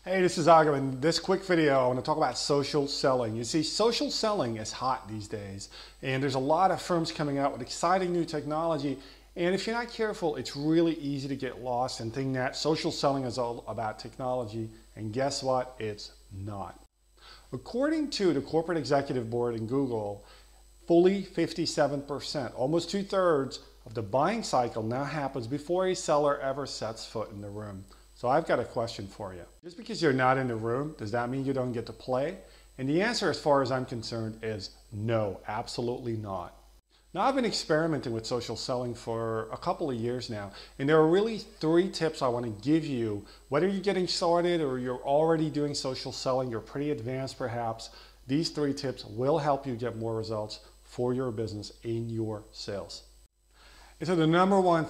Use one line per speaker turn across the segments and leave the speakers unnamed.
Hey, this is Aga. In this quick video, I want to talk about social selling. You see, social selling is hot these days, and there's a lot of firms coming out with exciting new technology. And if you're not careful, it's really easy to get lost and think that social selling is all about technology. And guess what? It's not. According to the Corporate Executive Board in Google, fully 57%, almost 2/3 of the buying cycle now happens before a seller ever sets foot in the room. So I've got a question for you. Just because you're not in the room, does that mean you don't get to play? And the answer, as far as I'm concerned, is no, absolutely not. Now, I've been experimenting with social selling for a couple of years now, and there are really 3 tips I want to give you. Whether you're getting started or you're already doing social selling, you're pretty advanced perhaps, these 3 tips will help you get more results for your business in your sales. And so the number one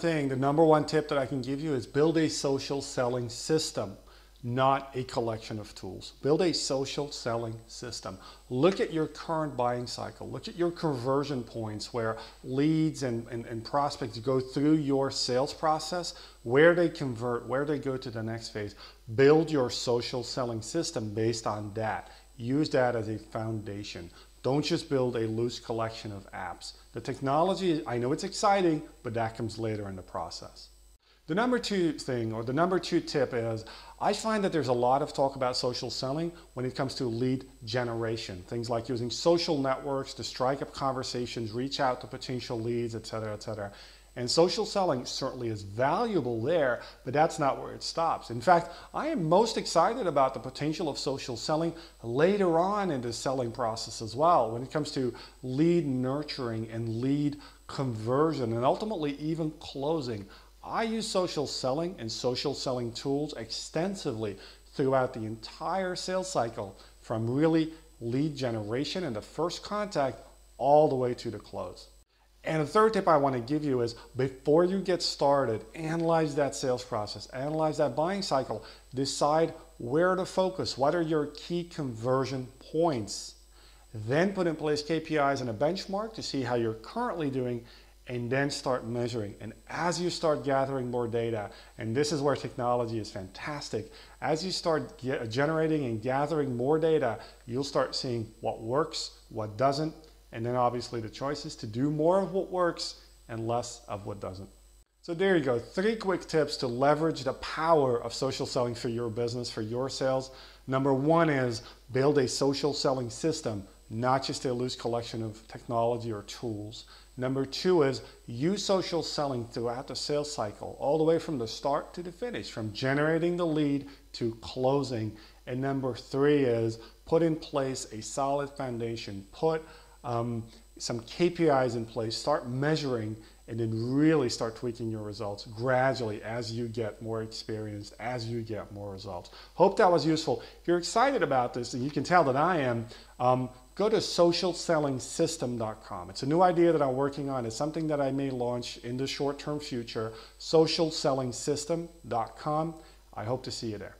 tip that I can give you is build a social selling system, not a collection of tools. Build a social selling system. Look at your current buying cycle. Look at your conversion points where leads and prospects go through your sales process, where they convert, where they go to the next phase. Build your social selling system based on that. Use that as a foundation. Don't just build a loose collection of apps. The technology, I know it's exciting, but that comes later in the process. The number 2 tip is, I find that there's a lot of talk about social selling when it comes to lead generation. Things like using social networks to strike up conversations, reach out to potential leads, etc., etc. And social selling certainly is valuable there, but that's not where it stops. In fact, I am most excited about the potential of social selling later on in the selling process as well, when it comes to lead nurturing and lead conversion and ultimately even closing. I use social selling and social selling tools extensively throughout the entire sales cycle, from really lead generation and the first contact all the way to the close. And the 3rd tip I want to give you is, before you get started, analyze that sales process, analyze that buying cycle, decide where to focus, what are your key conversion points. Then put in place KPIs and a benchmark to see how you're currently doing, and then start measuring. And as you start gathering more data, and this is where technology is fantastic, as you start generating and gathering more data, you'll start seeing what works, what doesn't, and then obviously the choice is to do more of what works and less of what doesn't. So there you go, 3 quick tips to leverage the power of social selling for your business, for your sales. Number 1 is build a social selling system, not just a loose collection of technology or tools. Number 2 is use social selling throughout the sales cycle, all the way from the start to the finish, from generating the lead to closing. And number 3 is put in place a solid foundation. Put some KPIs in place, start measuring, and then really start tweaking your results gradually as you get more experienced, as you get more results. Hope that was useful. If you're excited about this, and you can tell that I am, go to socialsellingsystem.com. It's a new idea that I'm working on. It's something that I may launch in the short-term future. Socialsellingsystem.com. I hope to see you there.